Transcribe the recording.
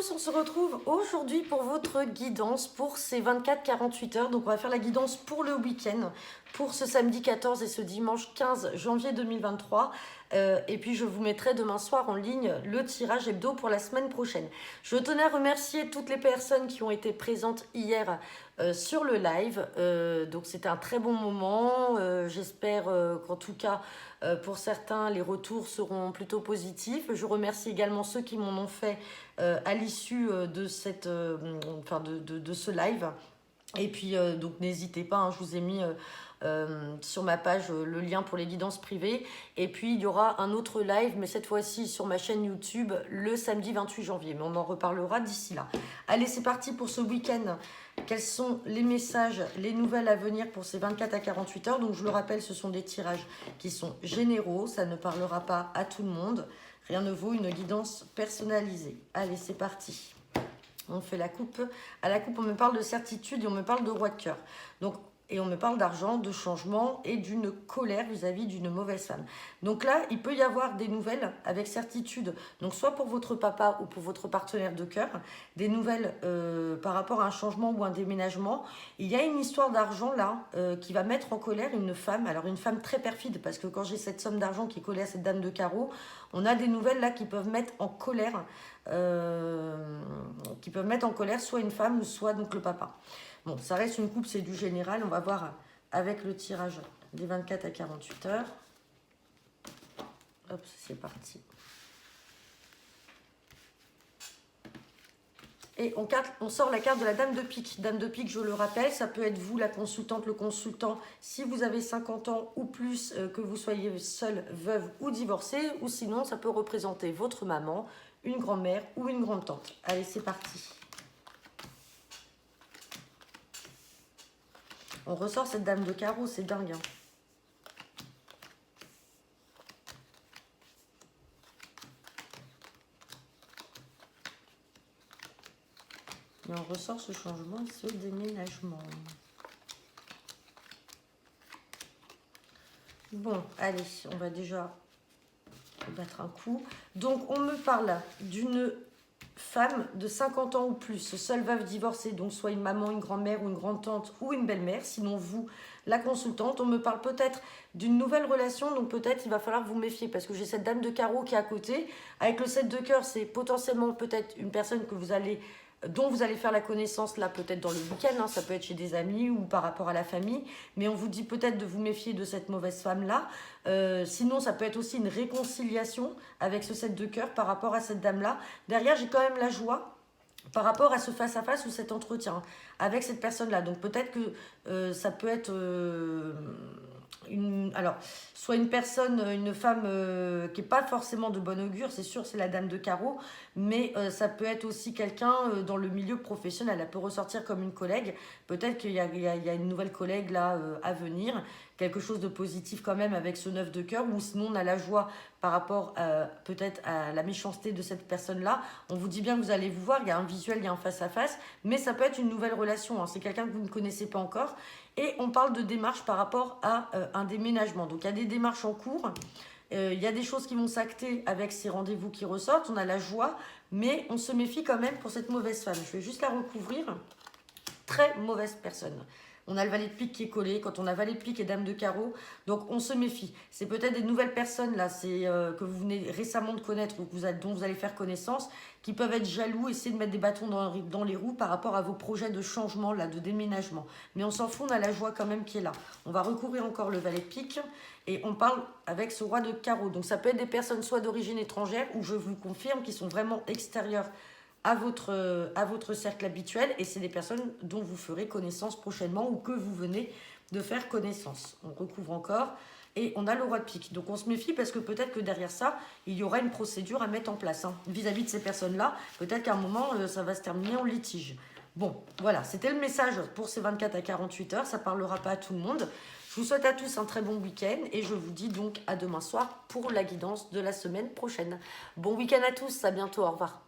tous, on se retrouve aujourd'hui pour votre guidance pour ces 24-48 heures. Donc on va faire la guidance pour le week-end, pour ce samedi 14 et ce dimanche 15 janvier 2023. Et puis je vous mettrai demain soir en ligne le tirage hebdo pour la semaine prochaine. Je tenais à remercier toutes les personnes qui ont été présentes hier sur le live. Donc c'était un très bon moment. J'espère qu'en tout cas pour certains les retours seront plutôt positifs. Je remercie également ceux qui m'en ont fait à l'issue de ce live. Et puis donc n'hésitez pas, hein, je vous ai mis sur ma page le lien pour les guidances privées. Et puis il y aura un autre live, mais cette fois-ci sur ma chaîne YouTube, le samedi 28 janvier. Mais on en reparlera d'ici là. Allez, c'est parti pour ce week-end. Quels sont les messages, les nouvelles à venir pour ces 24 à 48 heures? Donc je le rappelle, ce sont des tirages qui sont généraux, ça ne parlera pas à tout le monde. Rien ne vaut une guidance personnalisée. Allez, c'est parti. On fait la coupe. À la coupe, on me parle de certitude et on me parle de roi de cœur. Donc, et on me parle d'argent, de changement et d'une colère vis-à-vis d'une mauvaise femme. Donc là, il peut y avoir des nouvelles avec certitude. Donc soit pour votre papa ou pour votre partenaire de cœur, des nouvelles par rapport à un changement ou un déménagement. Il y a une histoire d'argent là qui va mettre en colère une femme. Alors une femme très perfide, parce que quand j'ai cette somme d'argent qui est collée à cette dame de carreau, on a des nouvelles là qui peuvent mettre en colère, soit une femme ou soit donc le papa. Bon, ça reste une coupe, c'est du général. On va voir avec le tirage des 24 à 48 heures. Hop, c'est parti. Et on sort la carte de la dame de pique. Dame de pique, je le rappelle, ça peut être vous, la consultante, le consultant, si vous avez 50 ans ou plus, que vous soyez seule, veuve ou divorcée, ou sinon, ça peut représenter votre maman, une grand-mère ou une grande-tante. Allez, c'est parti. On ressort cette dame de carreau, c'est dingue. Hein. Et on ressort ce changement et ce déménagement. Bon, allez, on va déjà battre un coup. Donc, on me parle d'une femme de 50 ans ou plus, seule veuve divorcée, donc soit une maman, une grand-mère ou une grande-tante ou une belle-mère, sinon vous, la consultante. On me parle peut-être d'une nouvelle relation, donc peut-être il va falloir vous méfier, parce que j'ai cette dame de carreau qui est à côté. Avec le 7 de cœur, c'est potentiellement peut-être une personne dont vous allez faire la connaissance là peut-être dans le week-end, hein, ça peut être chez des amis ou par rapport à la famille, mais on vous dit peut-être de vous méfier de cette mauvaise femme-là. Sinon, ça peut être aussi une réconciliation avec ce 7 de cœur par rapport à cette dame-là. Derrière, j'ai quand même la joie par rapport à ce face-à-face ou cet entretien avec cette personne-là. Donc peut-être que ça peut être... alors, soit une personne, une femme qui n'est pas forcément de bon augure, c'est sûr, c'est la dame de carreau, mais ça peut être aussi quelqu'un dans le milieu professionnel. Elle peut ressortir comme une collègue. Peut-être qu'il y a une nouvelle collègue là à venir, quelque chose de positif quand même avec ce 9 de cœur, ou sinon on a la joie par rapport peut-être à la méchanceté de cette personne-là. On vous dit bien que vous allez vous voir, il y a un visuel, il y a un face-à-face, mais ça peut être une nouvelle relation, hein. C'est quelqu'un que vous ne connaissez pas encore. Et on parle de démarche par rapport à un déménagement. Donc il y a des démarches en cours, il y a des choses qui vont s'acter avec ces rendez-vous qui ressortent, on a la joie, mais on se méfie quand même pour cette mauvaise femme. Je vais juste la recouvrir. Très mauvaise personne. On a le valet de pique qui est collé, quand on a valet de pique et dame de carreau, donc on se méfie. C'est peut-être des nouvelles personnes là, que vous venez récemment de connaître ou dont vous allez faire connaissance, qui peuvent être jaloux, essayer de mettre des bâtons dans les roues par rapport à vos projets de changement, là, de déménagement. Mais on s'en fout, on a la joie quand même qui est là. On va recouvrir encore le valet de pique et on parle avec ce roi de carreau. Donc ça peut être des personnes soit d'origine étrangère ou je vous confirme qui sont vraiment extérieures à votre cercle habituel, et c'est des personnes dont vous ferez connaissance prochainement ou que vous venez de faire connaissance. On recouvre encore et on a le roi de pique. Donc on se méfie parce que peut-être que derrière ça, il y aura une procédure à mettre en place vis-à-vis de ces personnes-là. Peut-être qu'à un moment, ça va se terminer en litige. Bon, voilà, c'était le message pour ces 24 à 48 heures. Ça ne parlera pas à tout le monde. Je vous souhaite à tous un très bon week-end et je vous dis donc à demain soir pour la guidance de la semaine prochaine. Bon week-end à tous, à bientôt, au revoir.